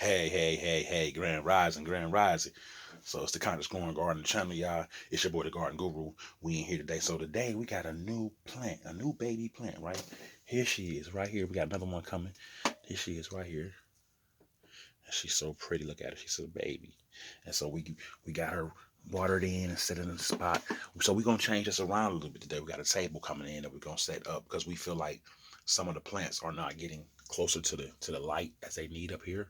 Hey, Grand Rising, Grand Rising. So it's the Conscious Growing Garden channel, y'all. It's your boy, the Garden Guru. We in here today. So today we got a new plant, a new baby plant, right? Here she is, right here. We got another one coming. Here she is, right here. And she's so pretty. Look at her. She's a baby. And so we got her watered in and set it in the spot. So we're gonna change this around a little bit today. We got a table coming in that we're gonna set up because we feel like some of the plants are not getting closer to the light as they need up here.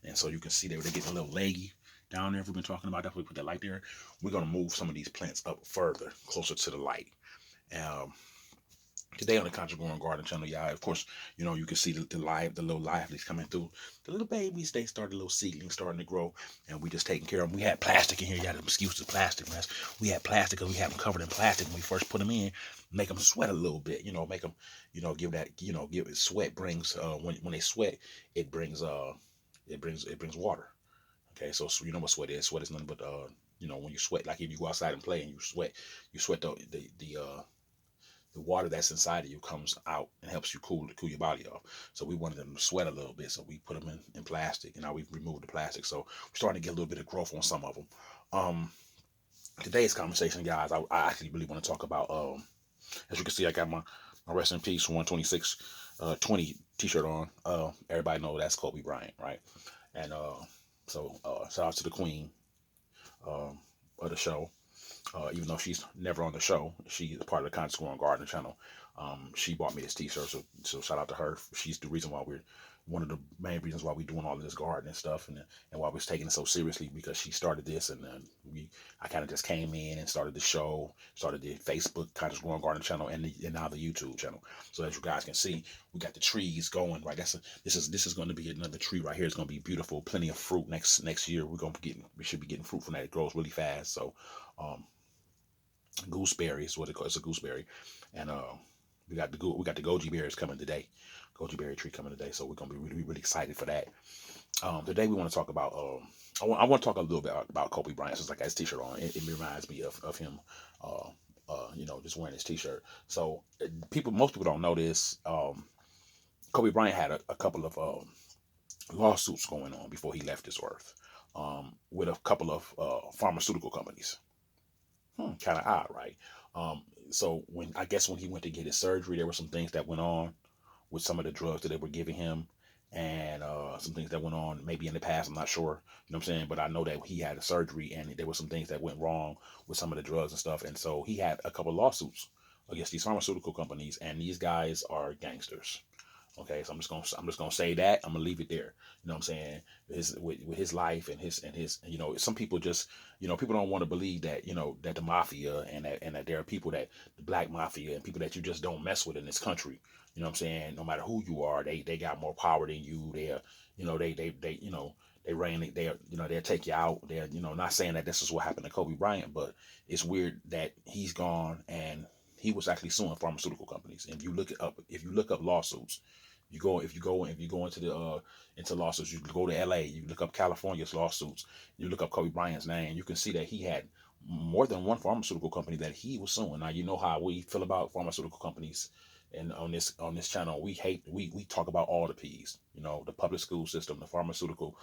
And so you can see they're getting a little leggy down there. If we've been talking about that, we put that light there. We're gonna move some of these plants up further, closer to the light. Um, Today on the Contra Growing Garden channel, y'all, of course, you can see the little livelies coming through. The little babies, they started little seedlings starting to grow, and we just taking care of them. We had plastic in here, y'all. Excuse the plastic mess. We had plastic because we had them covered in plastic when we first put them in. Make them sweat a little bit, make them, give that, give it sweat brings when they sweat, it brings it brings water. Okay, so you know what sweat is. Sweat is nothing but when you sweat, like if you go outside and play and you sweat the water that's inside of you comes out and helps you cool your body off. So we wanted them to sweat a little bit, so we put them in plastic, and now we've removed the plastic. So we're starting to get a little bit of growth on some of them. Um, Today's conversation, guys, I actually really want to talk about. As you can see, I got my rest in peace 126 20 t-shirt on. Everybody know that's Kobe Bryant, right? And shout out to the queen um, of the show. Even though she's never on the show, she is part of the Conscious Growing Garden channel. She bought me this T-shirt, so shout out to her. She's the reason why we're one of the main reasons why we're doing all of this garden and stuff, and why we're taking it so seriously because she started this, and I kind of just came in and started the show, started the Facebook Conscious Growing Garden channel, and now the YouTube channel. So as you guys can see, we got the trees going right. This is going to be another tree right here. It's going to be beautiful, plenty of fruit next year. We should be getting fruit from that. It grows really fast, so. Um, Gooseberry is what it calls. It's a gooseberry, and we got the goji berries coming today. Goji berry tree coming today, so we're gonna be really really excited for that. Today we want to talk about. I want to talk a little bit about Kobe Bryant. Since I got his T-shirt on, it reminds me of him. Just wearing his T-shirt. So most people don't know this. Kobe Bryant had a couple of lawsuits going on before he left this earth, with a couple of pharmaceutical companies. Kind of odd, right? Um, so when he went to get his surgery, there were some things that went on with some of the drugs that they were giving him, and some things that went on maybe in the past. I'm not sure, you know what I'm saying, but I know that he had a surgery, and there were some things that went wrong with some of the drugs and stuff, and so he had a couple of lawsuits against these pharmaceutical companies, and these guys are gangsters. Okay, so I'm just gonna say that. I'm gonna leave it there. You know what I'm saying? With his life and his some people just people don't want to believe that that the mafia and that there are people that the black mafia and people that you just don't mess with in this country. You know what I'm saying? No matter who you are, they got more power than you. They're they they reign. They'll take you out. They're not saying that this is what happened to Kobe Bryant, but it's weird that he's gone and he was actually suing pharmaceutical companies. And if you look up lawsuits, if you go into lawsuits, you go to LA, you look up California's lawsuits, you look up Kobe Bryant's name, you can see that he had more than one pharmaceutical company that he was suing. Now you know how we feel about pharmaceutical companies, and on this channel we talk about all the P's. The public school system, the pharmaceutical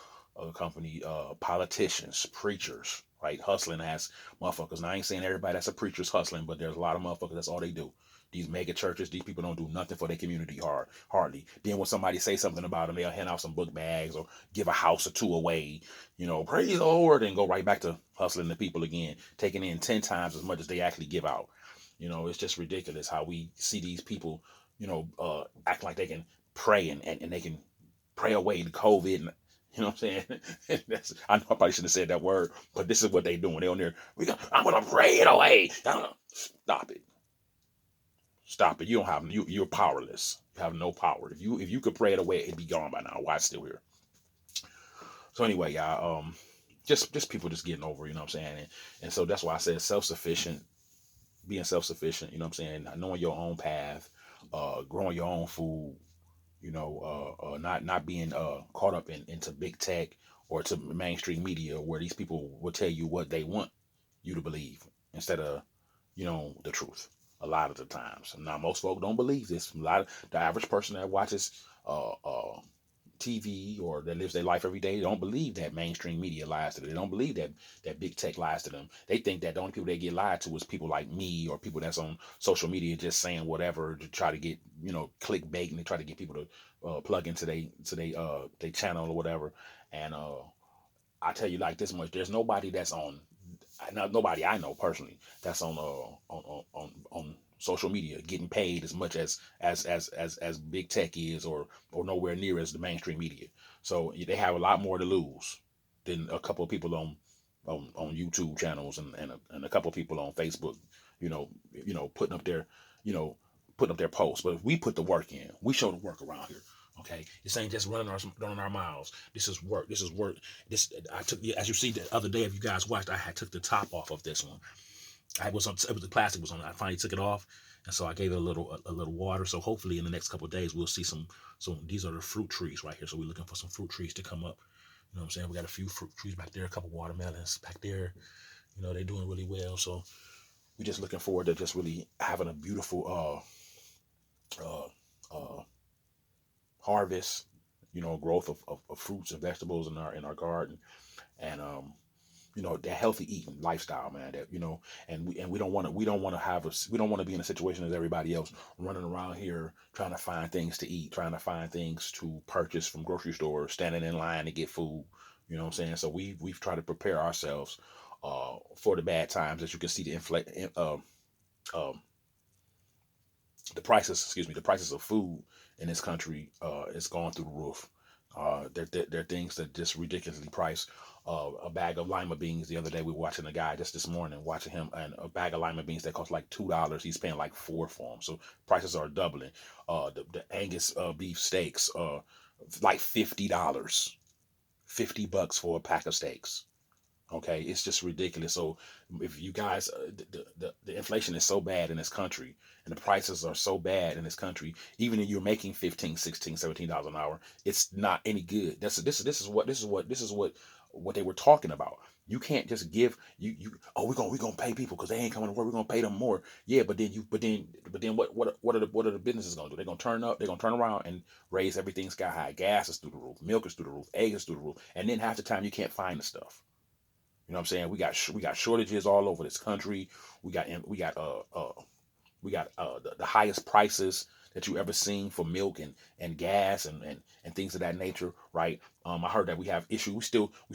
company, politicians, preachers, right, hustling ass motherfuckers. Now I ain't saying everybody that's a preacher's hustling, but there's a lot of motherfuckers that's all they do. These mega churches, these people don't do nothing for their community hardly. Then when somebody say something about them, they'll hand out some book bags or give a house or two away. Praise the Lord, and go right back to hustling the people again, taking in 10 times as much as they actually give out. It's just ridiculous how we see these people, act like they can pray and they can pray away the COVID. And, you know what I'm saying? I know I probably shouldn't have said that word, but this is what they doing. They on there. I'm gonna pray it away. Stop it. Stop it. You don't have you're powerless. You have no power. If you could pray it away, it'd be gone by now. Why it's still here? So anyway, y'all, just people just getting over, you know what I'm saying? And so that's why I said self-sufficient, being self-sufficient, you know what I'm saying, knowing your own path, growing your own food, not being caught up into big tech or to mainstream media where these people will tell you what they want you to believe instead of the truth a lot of the times. Now most folk don't believe this. The average person that watches TV or that lives their life every day don't believe that mainstream media lies to them. They don't believe that big tech lies to them. They think that the only people they get lied to is people like me or people that's on social media just saying whatever to try to get, clickbait, and they try to get people to plug into they channel or whatever. And I tell you like this much: there's nobody that's on, not nobody I know personally that's on social media getting paid as much as big tech is, or nowhere near as the mainstream media. So they have a lot more to lose than a couple of people on YouTube channels, and a couple of people on Facebook, putting up their, you know putting up their posts. But if we put the work in, we show the work around here. Okay, this ain't just running our miles. This is work. This is work. This I took, as you see the other day, if you guys watched, I had took the top off of this one. It was the plastic was on it. I finally took it off, and so I gave it a little water. So hopefully in the next couple of days we'll see some. So these are the fruit trees right here. So we're looking for some fruit trees to come up. You know what I'm saying? We got a few fruit trees back there, a couple watermelons back there. They're doing really well. So we're just looking forward to just really having a beautiful uh uh harvest, growth of fruits and vegetables in our garden, and that healthy eating lifestyle, man. That and we don't want to be in a situation as everybody else, running around here trying to find things to eat, trying to find things to purchase from grocery stores, standing in line to get food. You know what I'm saying? So we've tried to prepare ourselves for the bad times. As you can see, um, the prices of food in this country is going through the roof. There are things that just ridiculously priced. A bag of lima beans the other day, we were watching a guy just this morning, watching him, and a bag of lima beans that cost like $2, he's paying like four for them. So prices are doubling. The Angus beef steaks, like $50, $50 for a pack of steaks. Okay, it's just ridiculous. So if you guys, the inflation is so bad in this country, and the prices are so bad in this country, even if you're making 15, 16, $17 an hour, it's not any good. This is what they were talking about. You can't just give oh, we're gonna pay people because they ain't coming to work. We're gonna pay them more. Yeah, but then what are the businesses gonna do? They're gonna turn up. They're gonna turn around and raise everything sky high. Gas is through the roof. Milk is through the roof. Eggs is through the roof. And then half the time you can't find the stuff. You know what I'm saying? We got shortages all over this country. We got the highest prices that you ever seen for milk and gas and things of that nature, right? I heard that we have issues. We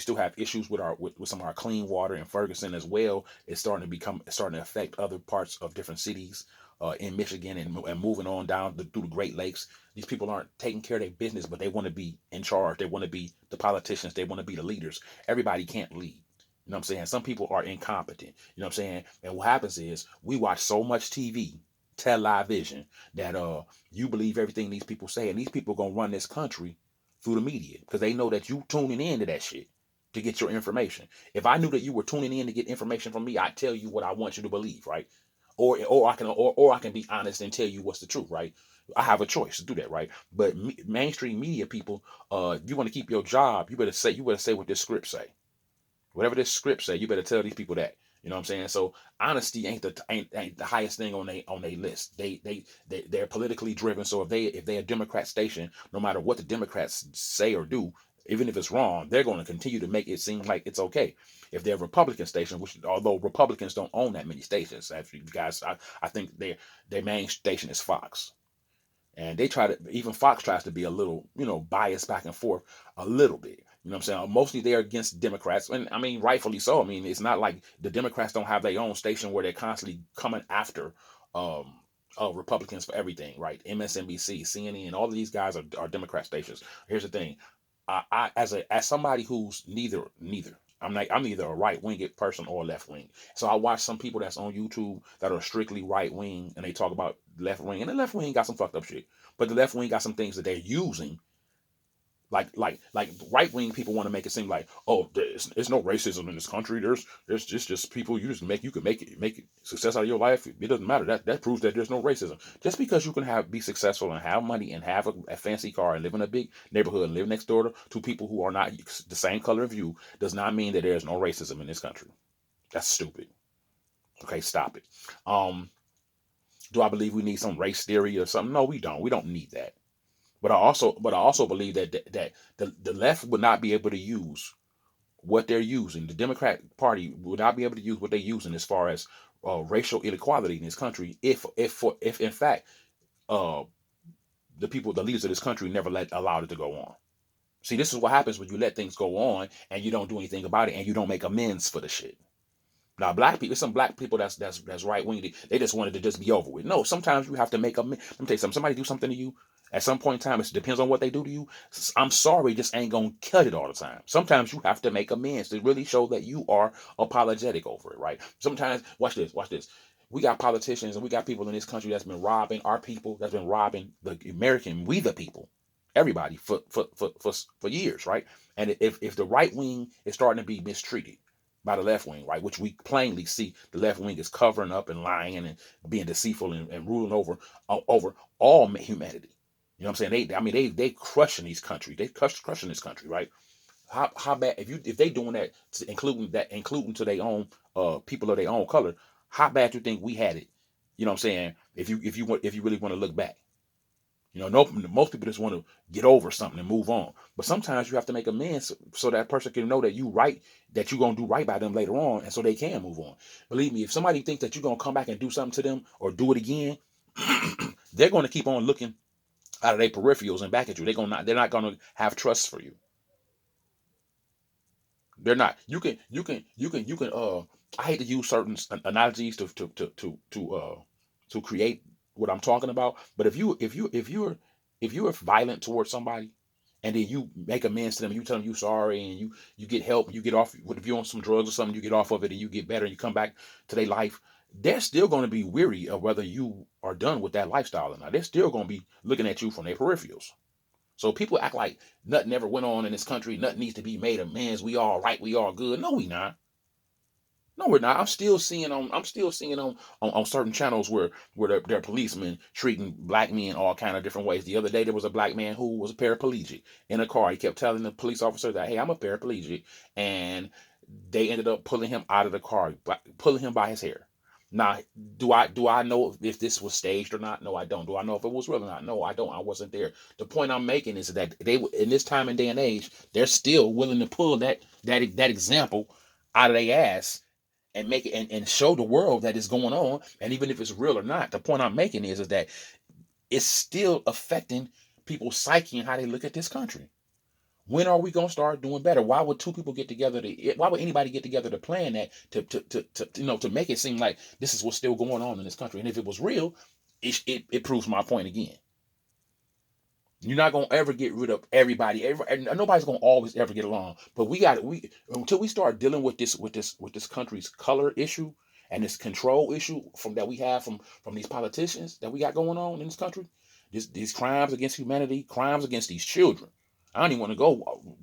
still have issues with some of our clean water in Ferguson as well. It's starting to affect other parts of different cities in Michigan, and moving on down through the Great Lakes. These people aren't taking care of their business, but they want to be in charge. They want to be the politicians. They want to be the leaders. Everybody can't lead. You know what I'm saying? Some people are incompetent. You know what I'm saying? And what happens is we watch so much TV, television, that you believe everything these people say, and these people are gonna run this country through the media because they know that you tuning in to that shit to get your information. If I knew that you were tuning in to get information from me, I'd tell you what I want you to believe, right? Or I can be honest and tell you what's the truth, right? I have a choice to do that, right? But mainstream media people, you want to keep your job, you better say what this script say. Whatever this script say, you better tell these people that. You know what I'm saying? So honesty ain't the highest thing on they list. They're politically driven. So if they're a Democrat station, no matter what the Democrats say or do, even if it's wrong, they're going to continue to make it seem like it's okay. If they're a Republican station, which although Republicans don't own that many stations, actually, you guys, I think their main station is Fox. And even Fox tries to be a little, biased back and forth a little bit. You know what I'm saying? Mostly they're against Democrats. And I mean, rightfully so. I mean, it's not like the Democrats don't have their own station where they're constantly coming after um, Republicans for everything, right? MSNBC, CNN, all of these guys are Democrat stations. Here's the thing. As somebody who's neither. I'm neither a right winged person or a left wing. So I watch some people that's on YouTube that are strictly right wing, and they talk about left wing, and the left wing got some fucked up shit. But the left wing got some things that they're using, like right wing people want to make it seem like, oh, there's no racism in this country. There's just people, you can make it success out of your life. It doesn't matter. That proves that there's no racism. Just because you can be successful and have money and have a fancy car and live in a big neighborhood and live next door to people who are not the same color of you does not mean that there's no racism in this country. That's stupid. Okay, stop it. Do I believe we need some race theory or something? No, we don't. We don't need that. But I also believe that the left would not be able to use what they're using. The Democrat Party would not be able to use what they're using as far as racial inequality in this country if in fact uh, the leaders of this country never allowed it to go on. See, this is what happens when you let things go on and you don't do anything about it and you don't make amends for the shit. Now, black people, some black people that's right wing. They just wanted to just be over with. No, sometimes you have to make amends. Let me tell you something. Somebody do something to you. At some point in time, it depends on what they do to you. I'm sorry, just ain't gonna cut it all the time. Sometimes you have to make amends to really show that you are apologetic over it, right? Sometimes, watch this. We got politicians and we got people in this country that's been robbing our people, that's been robbing the American, we the people, everybody for years, right? And if the right wing is starting to be mistreated by the left wing, right, which we plainly see the left wing is covering up and lying and being deceitful and ruling over all humanity. You know what I'm saying? They crushing these countries. They crushing this country, right? How bad if they doing that, including to their own people of their own color? How bad you think we had it? You know what I'm saying? If you really want to look back. You know, no, most people just want to get over something and move on. But sometimes you have to make amends so that person can know that that you're gonna do right by them later on, and so they can move on. Believe me, if somebody thinks that you're gonna come back and do something to them or do it again, they're gonna keep on looking out of their peripherals and back at you. They're not gonna have trust for you. They're not. You can. I hate to use certain analogies to create what I'm talking about. But if you're violent towards somebody, and then you make amends to them, you tell them you sorry, and you get help, you get off. What if you're on some drugs or something, you get off of it, and you get better, and you come back to their life. They're still going to be weary of whether you are done with that lifestyle or not. They're still going to be looking at you from their peripherals. So people act like nothing ever went on in this country. Nothing needs to be made amends. We all right. We all good. No, we not. No, we're not. I'm still seeing on certain channels where there are policemen treating black men all kind of different ways. The other day there was a black man who was a paraplegic in a car. He kept telling the police officer that, hey, I'm a paraplegic, and they ended up pulling him out of the car, pulling him by his hair. Now, do I know if this was staged or not? No, I don't. Do I know if it was real or not? No, I don't. I wasn't there. The point I'm making is that they, in this time and day and age, they're still willing to pull that example out of their ass and make it and show the world that it's going on. And even if it's real or not, the point I'm making is that it's still affecting people's psyche and how they look at this country. When are we gonna start doing better? Why would two people get together why would anybody get together to plan that to make it seem like this is what's still going on in this country? And if it was real, it proves my point again. You're not gonna ever get rid of everybody. Nobody's gonna always ever get along. But we until we start dealing with this country's color issue and this control issue that we have from these politicians that we got going on in this country. These crimes against humanity, crimes against these children. I don't even want to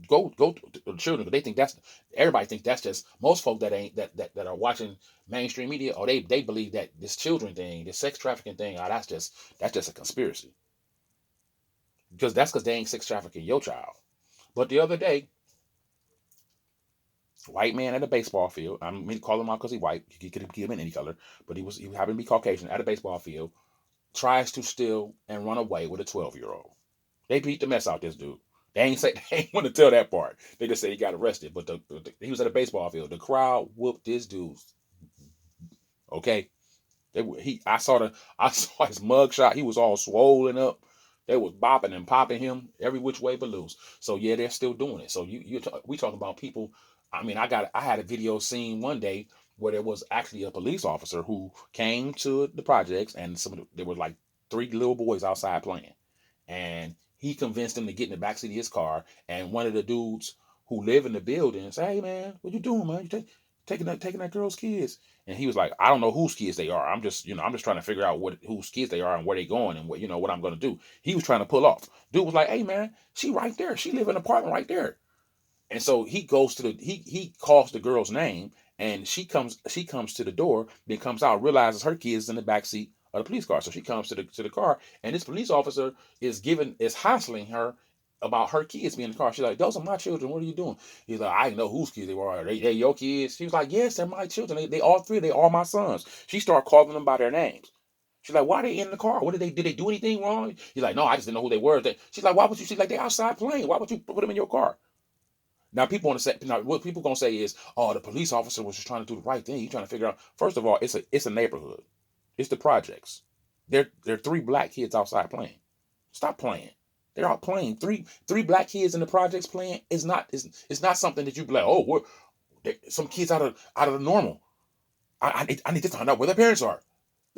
go to the children, but they think that's everybody thinks that's just most folk that ain't that are watching mainstream media, or they believe that this children thing, this sex trafficking thing, that's just a conspiracy. Because they ain't sex trafficking your child. But the other day, white man at a baseball field. I mean, call him out because he's white. He could have been any color, but he happened to be Caucasian at a baseball field. Tries to steal and run away with a 12-year-old. They beat the mess out this dude. They ain't say they ain't want to tell that part. They just say he got arrested. But he was at a baseball field. The crowd whooped this dude. Okay, I saw his mug shot. He was all swollen up. They was bopping and popping him every which way but loose. So yeah, they're still doing it. So we talking about people. I mean, I had a video seen one day where there was actually a police officer who came to the projects, and there were like three little boys outside playing, and he convinced them to get in the backseat of his car. And one of the dudes who live in the building said, "Hey man, what you doing, man? You taking that girl's kids?" And he was like, "I don't know whose kids they are. I'm just trying to figure out whose kids they are and where they going and what I'm gonna do." He was trying to pull off. Dude was like, "Hey man, she right there. She live in an apartment right there." And so he goes to he calls the girl's name, and she comes to the door, then comes out, realizes her kid's in the back seat of the police car. So she comes to the car, and this police officer is hassling her about her kids being in the car. She's like, "Those are my children. What are you doing?" He's like, "I know whose kids they are. They your kids." She was like, "Yes, they're my children. They all three. They are my sons." She started calling them by their names. She's like, why are they in the car? What did they do anything wrong? He's like, no, I just didn't know who they were. She's like, why would you? She's like, they outside playing. Why would you put them in your car? Now people want to say, now what people gonna say is, oh, the police officer was just trying to do the right thing. He's trying to figure out. First of all, it's a neighborhood. It's the projects. There are 3 black kids outside playing. Stop playing. They're out playing. Three black kids in the projects playing is not it's not something that you be like, oh, some kids out of the normal. I need to find out where their parents are.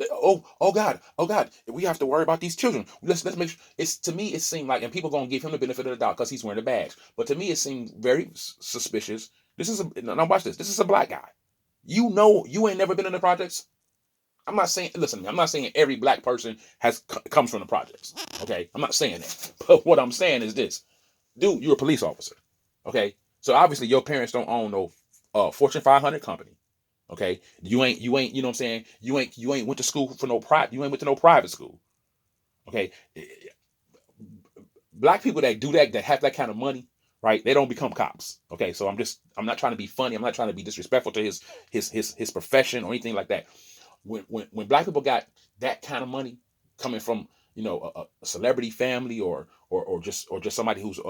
Oh God, we have to worry about these children. Let's make sure. It's, to me it seemed like, and people gonna give him the benefit of the doubt because he's wearing a badge, but to me it seemed very suspicious. Now watch this. This is a black guy. You ain't never been in the projects. I'm not saying, listen, I'm not saying every black person comes from the projects. Okay, I'm not saying that. But what I'm saying is this, dude, you're a police officer. Okay, so obviously your parents don't own no Fortune 500 company. Okay, you ain't, you know what I'm saying? You ain't went to school for no private. You ain't went to no private school. Okay, black people that do that have that kind of money, right? They don't become cops. Okay, so I'm not trying to be funny. I'm not trying to be disrespectful to his profession or anything like that. When black people got that kind of money coming from, a celebrity family or just somebody who's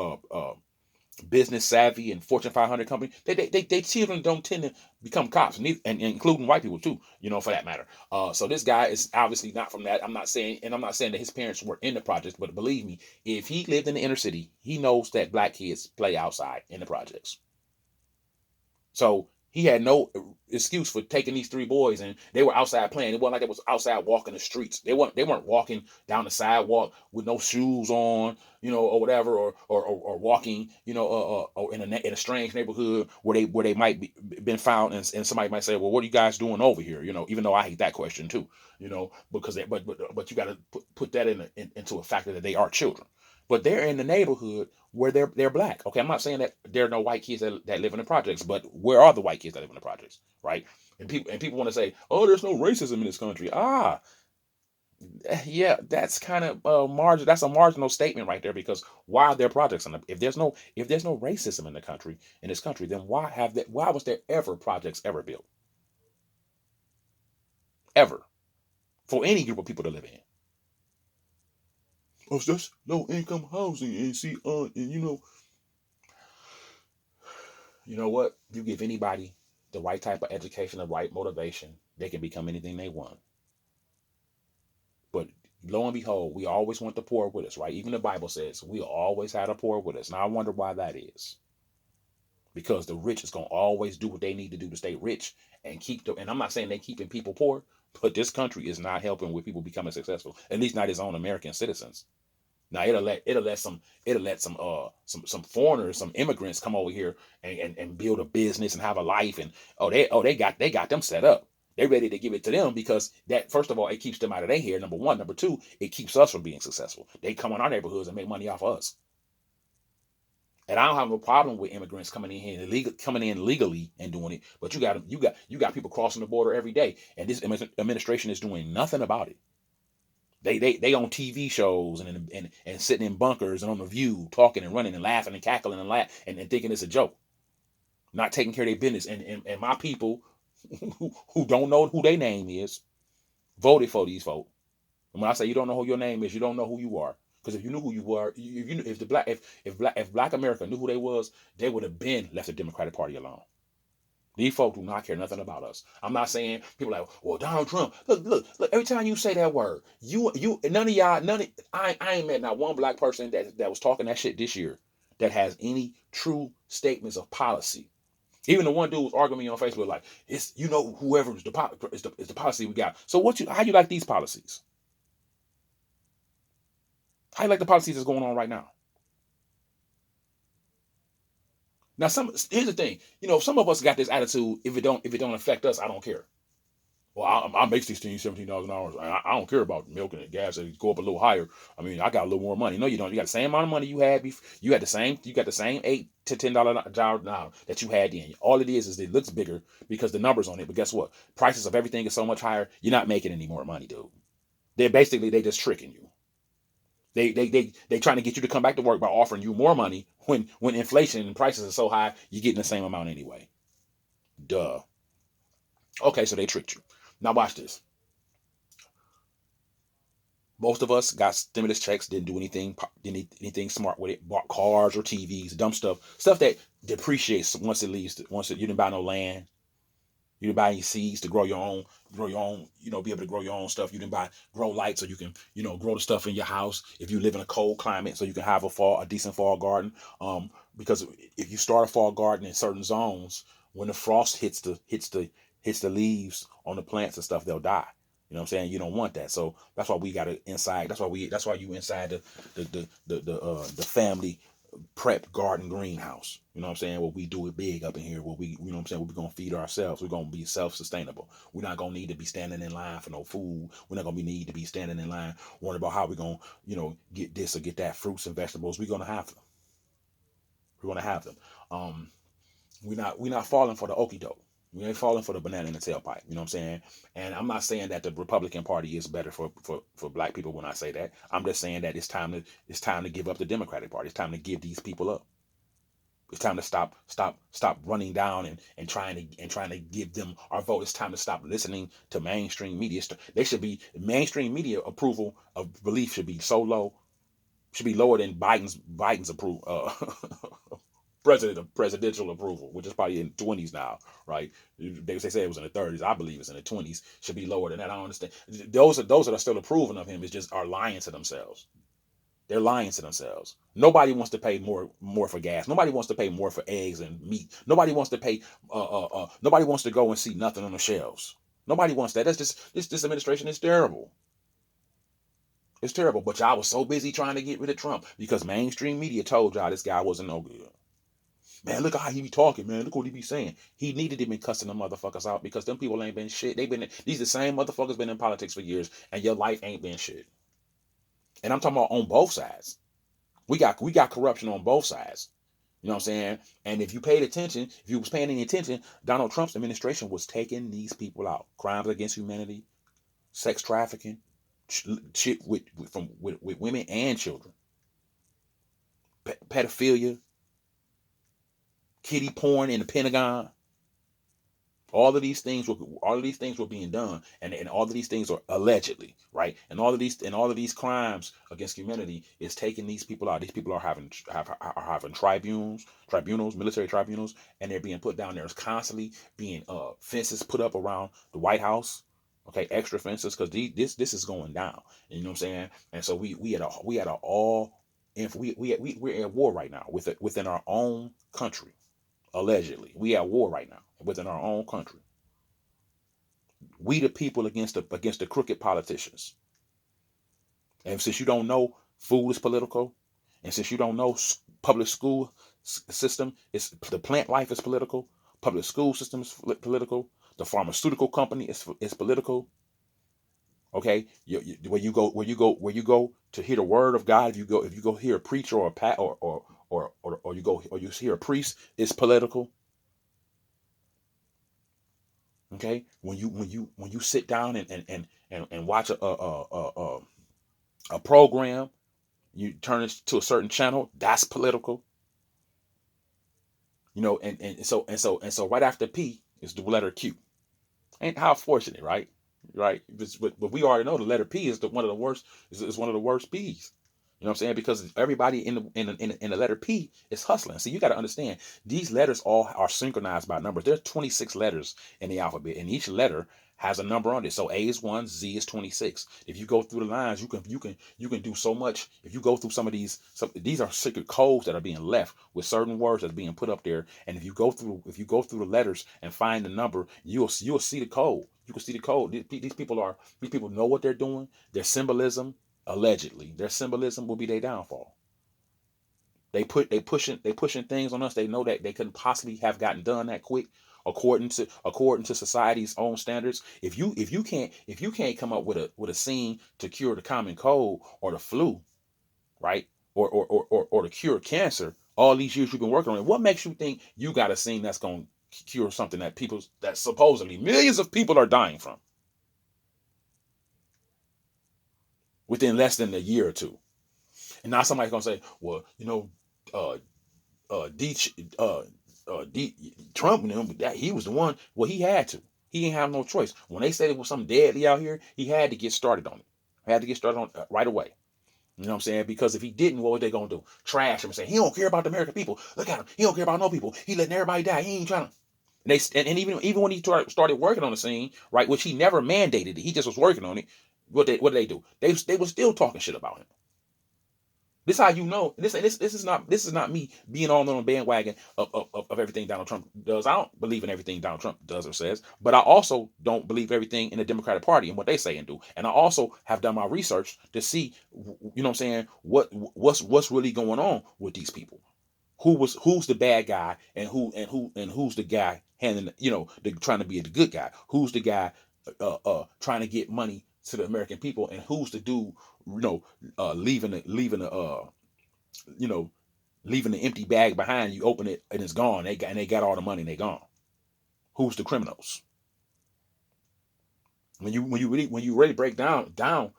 business savvy and Fortune 500 company, they children don't tend to become cops, and including white people too, for that matter. So this guy is obviously not from that. I'm not saying that his parents were in the projects, but believe me, if he lived in the inner city, he knows that black kids play outside in the projects. So he had no excuse for taking these 3 boys, and they were outside playing. It wasn't like they was outside walking the streets. They weren't walking down the sidewalk with no shoes on, or whatever, or walking, or in a strange neighborhood where they might be been found, and somebody might say, well, what are you guys doing over here? Even though I hate that question too, because but you got to put that into a factor that they are children. But they're in the neighborhood where they're black. Okay, I'm not saying that there are no white kids that live in the projects, but where are the white kids that live in the projects, right? And people want to say, oh, there's no racism in this country. Yeah, that's kind of margin. That's a marginal statement right there, because why are there projects in if there's no racism in this country, then why was there ever projects ever built, ever, for any group of people to live in? Oh, that's low income housing, and see, and you know what? You give anybody the right type of education, the right motivation, they can become anything they want. But lo and behold, we always want the poor with us, right? Even the Bible says we always had a poor with us. Now I wonder why that is. Because the rich is gonna always do what they need to do to stay rich and keep them. And I'm not saying they keeping people poor, but this country is not helping with people becoming successful. At least not its own American citizens. Now it'll let some foreigners, some immigrants come over here and build a business and have a life, and they got them set up. They're ready to give it to them, because that, first of all, it keeps them out of their hair. Number one. Number two, it keeps us from being successful. They come in our neighborhoods and make money off of us. And I don't have no problem with immigrants coming in here coming in legally and doing it. But you got people crossing the border every day, and this administration is doing nothing about it. They on TV shows and sitting in bunkers and on the View, talking and running and laughing and cackling and thinking it's a joke, not taking care of their business. And my people who don't know who their name is voted for these folk. And when I say you don't know who your name is, you don't know who you are. Because if you knew who you were, if Black America knew who they was, they would have been left the Democratic Party alone. These folk do not care nothing about us. I'm not saying people like, well, Donald Trump. Look. Every time you say that word, none of y'all, I ain't met not one black person that was talking that shit this year that has any true statements of policy. Even the one dude was arguing me on Facebook like, it's whoever is the policy we got. So how you like these policies? How you like the policies that's going on right now? Now, here's the thing. Some of us got this attitude. If it don't affect us, I don't care. Well, I make $16, $17 an hour. I don't care about milk and gas. It go up a little higher. I mean, I got a little more money. No, you don't. You got the same amount of money you had before. You got the same $8 to $10 job now that you had then. All it is it looks bigger because the numbers on it. But guess what? Prices of everything is so much higher. You're not making any more money, dude. They just tricking you. They trying to get you to come back to work by offering you more money when inflation and prices are so high, you're getting the same amount anyway. Duh. Okay, so they tricked you. Now watch this. Most of us got stimulus checks, didn't do anything smart with it. Bought cars or TVs, dumb stuff that depreciates once it leaves. Once you didn't buy no land, you didn't buy any seeds to grow your own, be able to grow your own stuff. You didn't grow lights so you can, grow the stuff in your house. If you live in a cold climate, so you can have a decent fall garden. Because if you start a fall garden in certain zones, when the frost hits the leaves on the plants and stuff, they'll die. You know what I'm saying? You don't want that. So that's why we got to inside. That's why you inside the family prep garden greenhouse. You know what I'm saying? Where we do it big up in here, where we, you know what I'm saying, we're gonna feed ourselves. We're gonna be self-sustainable. We're not gonna need to be standing in line for no food. We're not gonna need to be standing in line worrying about how we're gonna, get this or get that, fruits and vegetables. We're gonna have them. We're gonna have them. Um, we're not falling for the okie doke. We ain't falling for the banana in the tailpipe. You know what I'm saying? And I'm not saying that the Republican Party is better for black people when I say that. I'm just saying that it's time to give up the Democratic Party. It's time to give these people up. It's time to stop running down and trying to give them our vote. It's time to stop listening to mainstream media. They should be mainstream media approval of belief should be so low, should be lower than Biden's approval. Presidential approval, which is probably in the 20s now, right? They say it was in the 30s. I believe it's in the 20s. Should be lower than that. I don't understand. Those that are still approving of him is just are lying to themselves. They're lying to themselves. Nobody wants to pay more for gas. Nobody wants to pay more for eggs and meat. Nobody wants to pay. Nobody wants to go and see nothing on the shelves. Nobody wants that. That's just this administration is terrible. It's terrible. But y'all was so busy trying to get rid of Trump because mainstream media told y'all this guy wasn't no good. Man, look how he be talking, man. Look what he be saying. He needed to be cussing them motherfuckers out because them people ain't been shit. These the same motherfuckers been in politics for years, and your life ain't been shit. And I'm talking about on both sides. We got corruption on both sides. You know what I'm saying? And if you paid attention, if you was paying any attention, Donald Trump's administration was taking these people out. Crimes against humanity, sex trafficking, shit with women and children, pedophilia, kiddie porn in the Pentagon. All of these things were being done, and all of these things are allegedly, right? And all of these crimes against humanity is taking these people out. These people are having tribunals, military tribunals, and they're being put down. There's constantly being fences put up around the White House, okay, extra fences because this is going down. You know what I'm saying? And so we're at war right now within our own country. Allegedly, we at war right now within our own country. We the people against the crooked politicians. And since you don't know food is political, and since you don't know public school system is the plant life is political, public school system is political, the pharmaceutical company is political. Okay, where you go to hear the word of God. If you go hear a preacher or a pat or you hear a priest, it's political. Okay, when you sit down and watch a program, you turn it to a certain channel, that's political. And so right after P is the letter Q. Ain't how fortunate, right? Right. But we already know the letter P is one of the worst. Is one of the worst P's. You know what I'm saying? Because everybody in the letter P is hustling. See, you got to understand these letters all are synchronized by numbers. There's 26 letters in the alphabet, and each letter has a number on it. So A is 1, Z is 26. If you go through the lines, you can do so much. If you go through these are secret codes that are being left with certain words that's being put up there. And if you go through the letters and find the number, you'll see the code. You can see the code. These people know what they're doing. Their symbolism. Allegedly, their symbolism will be their downfall. They pushing things on us. They know that they couldn't possibly have gotten done that quick, according to society's own standards. If you can't come up with a scene to cure the common cold or the flu, right, or to cure cancer, all these years you've been working on it, what makes you think you got a scene that's going to cure something that supposedly millions of people are dying from within less than a year or two? And now somebody's gonna say, well, uh, D, Trump, that he was the one. Well, he had to. He didn't have no choice. When they said it was something deadly out here, he had to get started on it. Had to get started on right away. You know what I'm saying? Because if he didn't, what were they gonna do? Trash him and say he don't care about the American people. Look at him. He don't care about no people. He letting everybody die. He ain't trying to. And even when he started working on the scene, right, which he never mandated it, he just was working on it. What did they do? They were still talking shit about him. This is how you know. This is not me being on the bandwagon of everything Donald Trump does. I don't believe in everything Donald Trump does or says, but I also don't believe everything in the Democratic Party and what they say and do. And I also have done my research to see, you know what I'm saying, what's really going on with these people. Who's the bad guy and who's the guy handing, trying to be the good guy. Who's the guy trying to get money to the American people, and who's the dude, leaving the empty bag behind. You open it and it's gone. They got all the money and they gone. Who's the criminals? When you really break down to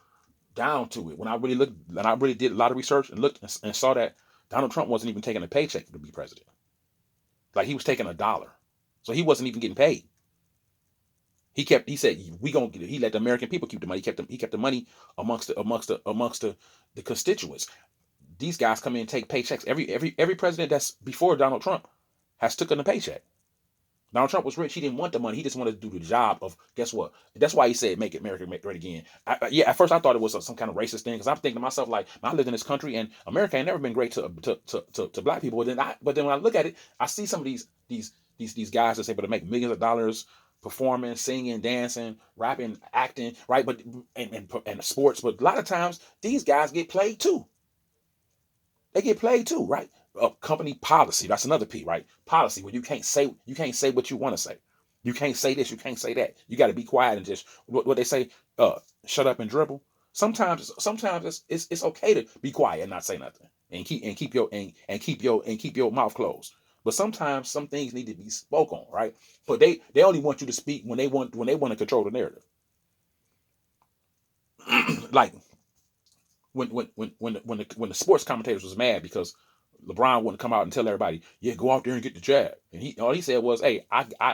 it, when I really looked and I really did a lot of research and looked and saw that Donald Trump wasn't even taking a paycheck to be president. Like, he was taking $1, so he wasn't even getting paid. He said he let the American people keep the money. He kept the money amongst the constituents. These guys come in and take paychecks. Every president that's before Donald Trump has taken a paycheck. Donald Trump was rich. He didn't want the money. He just wanted to do the job of, guess what? That's why he said, make America great again. At first I thought it was some kind of racist thing, because I'm thinking to myself, like, I lived in this country and America ain't never been great to black people. But then when I look at it, I see some of these guys that's able to make millions of dollars performing, singing, dancing, rapping, acting, right? But and sports. But a lot of times these guys get played too. They get played too, right? Company policy. That's another P, right? Policy, where you can't say what you want to say. You can't say this. You can't say that. You got to be quiet and just what they say. Shut up and dribble. Sometimes it's okay to be quiet and not say nothing and keep your mouth closed. But sometimes some things need to be spoke on, right? But they only want you to speak when they want to control the narrative. Like when the sports commentators was mad because LeBron wouldn't come out and tell everybody, yeah, go out there and get the jab. And all he said was, hey,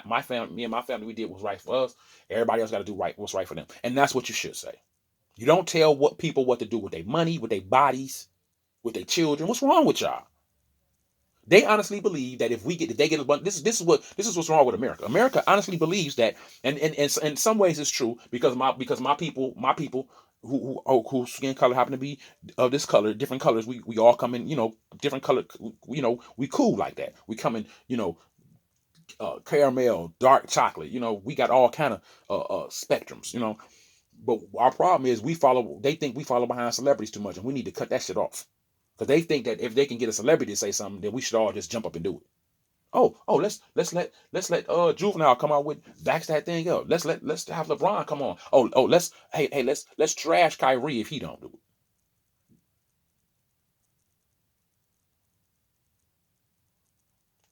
my family, me and my family, we did what's right for us. Everybody else got to do what's right for them. And that's what you should say. You don't tell people what to do with their money, with their bodies, with their children. What's wrong with y'all? They honestly believe that if they get a bunch, this is what's wrong with America. America honestly believes that, and in some ways it's true, because my people whose skin color happen to be of this color, different colors, we all come in, different color, we cool like that. We come in, caramel, dark chocolate, we got all kind of spectrums, But our problem is they think we follow behind celebrities too much, and we need to cut that shit off. Because they think that if they can get a celebrity to say something, then we should all just jump up and do it. Oh, let's let Juvenile come out with vax that thing up. Let's have LeBron come on. Let's trash Kyrie if he don't do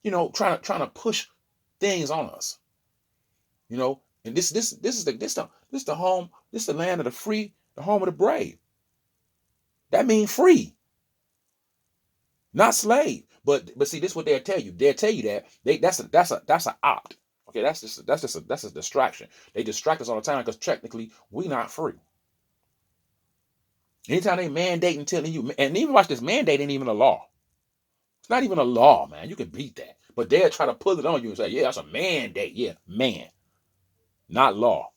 it. Trying to push things on us. And this is the home, this is the land of the free, the home of the brave. That means free, not slave. But see, this is what they'll tell you. They'll tell you that that's an opt. Okay, that's just a distraction. They distract us all the time because technically we're not free. Anytime they mandate and telling you, and even watch this, mandate ain't even a law. It's not even a law, man. You can beat that. But they'll try to pull it on you and say, yeah, that's a mandate. Yeah, man. Not law.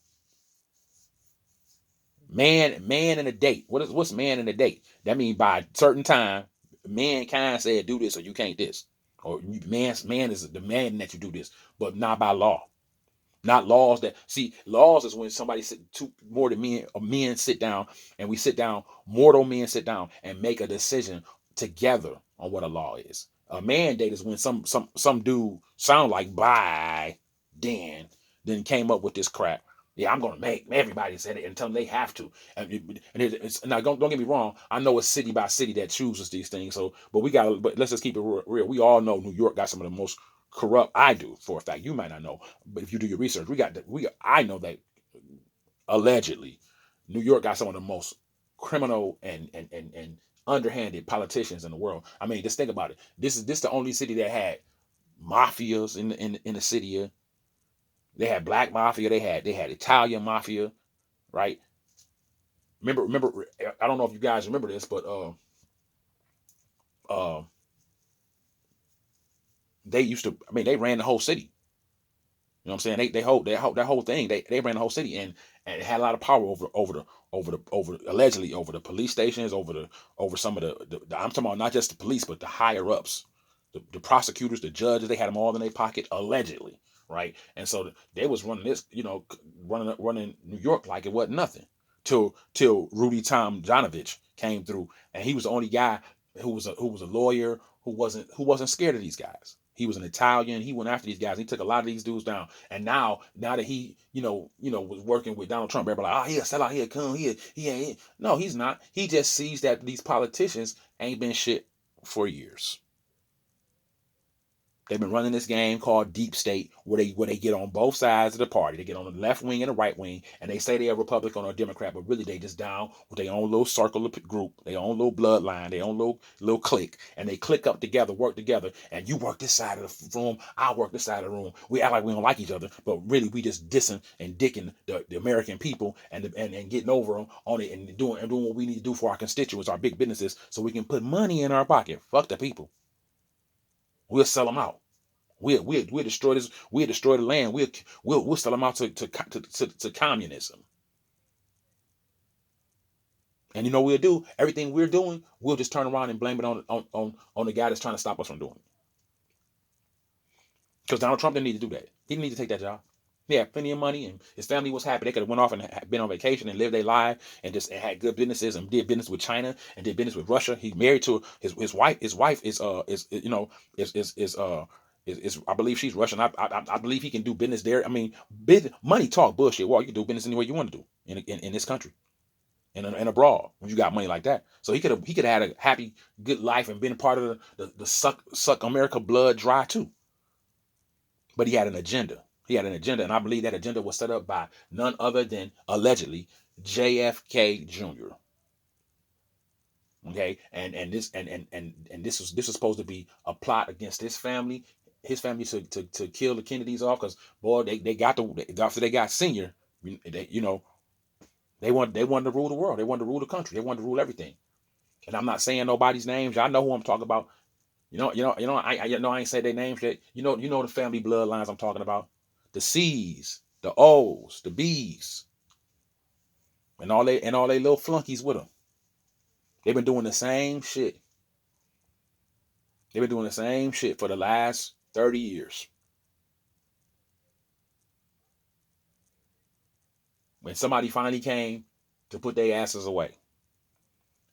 Man and a date. What's man and a date? That means by a certain time, mankind said do this or you can't this. Or man is demanding that you do this, but not by law. Not laws laws is when somebody more than men sit down, and we sit down, mortal men sit down and make a decision together on what a law is. A mandate is when some dude sound like then came up with this crap. Yeah, I'm gonna make everybody say it and tell them they have to. And it's now don't get me wrong. I know it's city by city that chooses these things. But let's just keep it real. We all know New York got some of the most corrupt. I do, for a fact. You might not know, but if you do your research, I know that allegedly New York got some of the most criminal and underhanded politicians in the world. I mean, just think about it. This the only city that had mafias in the city here. They had black mafia. They had Italian mafia, right? Remember, I don't know if you guys remember this, but uh, they used to. I mean, they ran the whole city. You know what I'm saying? That whole thing. They ran the whole city and had a lot of power over allegedly over the police stations, over some of the I'm talking about not just the police but the higher ups, the prosecutors, the judges. They had them all in their pocket allegedly, right? And so they was running this, running New York like it wasn't nothing till Rudy Tom Janovich came through, and he was the only guy who was a lawyer who wasn't scared of these guys. He was an Italian. He went after these guys. He took a lot of these dudes down. And now that he, was working with Donald Trump, everybody like, he a sellout, he a come, he ain't. No, he's not. He just sees that these politicians ain't been shit for years. They've been running this game called Deep State, where they get on both sides of the party. They get on the left wing and the right wing, and they say they're a Republican or a Democrat, but really they just down with their own little circle of group, their own little bloodline, their own little clique, and they click up together, work together, and you work this side of the room, I work this side of the room. We act like we don't like each other, but really we just dissing and dicking the American people and getting over them on it and doing what we need to do for our constituents, our big businesses, so we can put money in our pocket. Fuck the people. We'll sell them out. We'll destroy this. We'll destroy the land. We'll sell them out to communism. And you know what we'll do? Everything we're doing, we'll just turn around and blame it on the guy that's trying to stop us from doing it. Because Donald Trump didn't need to do that. He didn't need to take that job. He had plenty of money, and his family was happy. They could have went off and been on vacation and lived their life, and just had good businesses and did business with China and did business with Russia. He's married to his wife. His wife is I believe she's Russian. I believe he can do business there. I mean, money talk bullshit. Well, you can do business anywhere you want to do in this country and abroad when you got money like that. So he could have had a happy, good life and been a part of the suck America blood dry too. But he had an agenda. He had an agenda, and I believe that agenda was set up by none other than allegedly JFK Jr. Okay, and this was supposed to be a plot against his family to kill the Kennedys off, because boy, they got after they got senior, they wanted to rule the world, they wanted to rule the country, they wanted to rule everything. And I'm not saying nobody's names. Y'all know who I'm talking about. I ain't say their names yet. You know the family bloodlines I'm talking about. The C's, the O's, the B's, and all they little flunkies with them. They've been doing the same shit. They've been doing the same shit for the last 30 years. When somebody finally came to put their asses away.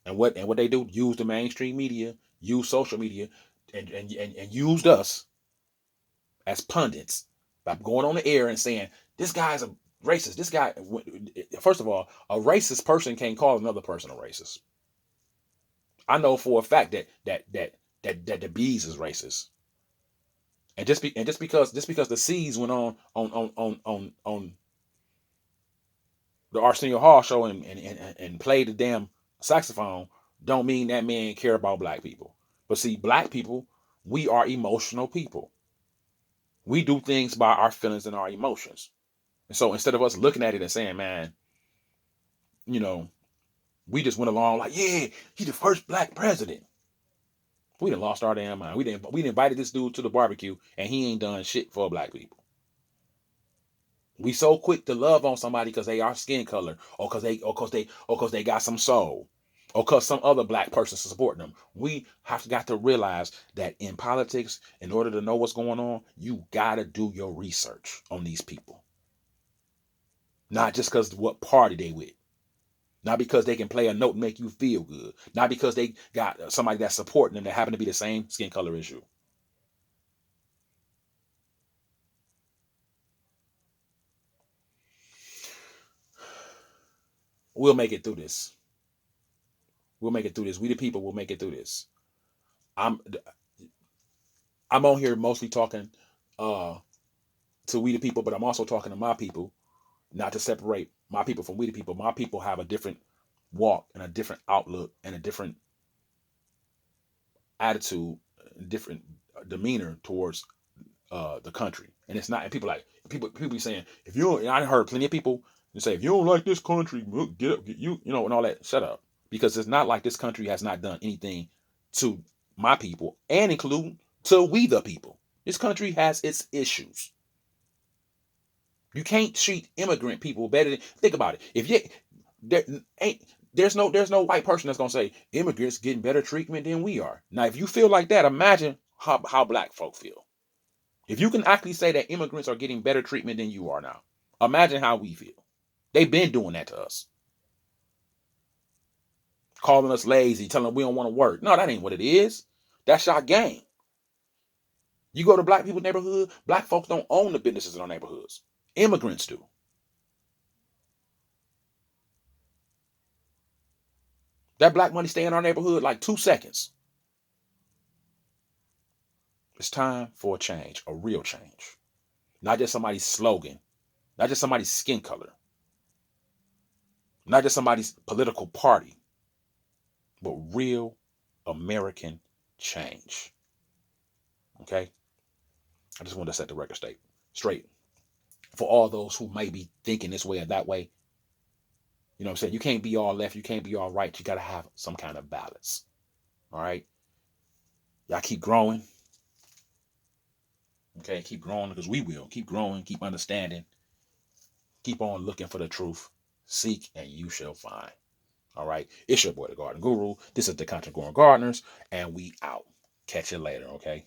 And what they do, use the mainstream media, use social media, and used us as pundits by going on the air and saying, this guy's a racist. This guy, first of all, a racist person can't call another person a racist. I know for a fact that the bees is racist. And just because the C's went on the Arsenio Hall show and played the damn saxophone, don't mean that man care about black people. But see, black people, we are emotional people. We do things by our feelings and our emotions. And so instead of us looking at it and saying, man, we just went along like, yeah, he's the first black president. We done lost our damn mind. We invited this dude to the barbecue and he ain't done shit for black people. We so quick to love on somebody because they are skin color, or because they got some soul, or because some other black person supporting them. We have got to realize that in politics, in order to know what's going on, you gotta do your research on these people. Not just because what party they with. Not because they can play a note and make you feel good. Not because they got somebody that's supporting them that happen to be the same skin color as you. We'll make it through this. We'll make it through this. We the people will make it through this. I'm I'm on here mostly talking uh to we the people, but I'm also talking to my people, not to separate my people from we the people. My people have a different walk and a different outlook and a different attitude, different demeanor towards the country. And it's not, and people be saying, if you, and I heard plenty of people and say, if you don't like this country, get up, and all that. Shut up. Because it's not like this country has not done anything to my people and include to we the people. This country has its issues. You can't treat immigrant people better than, think about it. If you there ain't there's no white person that's gonna say immigrants getting better treatment than we are. Now, if you feel like that, imagine how black folk feel. If you can actually say that immigrants are getting better treatment than you are now, imagine how we feel. They've been doing that to us. Calling us lazy, telling us we don't want to work. No, that ain't what it is. That's our game. You go to black people's neighborhood, black folks don't own the businesses in our neighborhoods. Immigrants do. That black money stay in our neighborhood like 2 seconds. It's time for a change, a real change. Not just somebody's slogan, not just somebody's skin color, not just somebody's political party, but real American change. Okay? I just want to set the record straight for all those who may be thinking this way or that way. You know what I'm saying? You can't be all left, you can't be all right. You got to have some kind of balance. All right? Y'all keep growing. Okay? Keep growing because we will. Keep growing, keep understanding. Keep on looking for the truth. Seek and you shall find. All right? It's your boy, the Garden Guru. This is the Content Growing Gardeners, and we out. Catch you later, okay?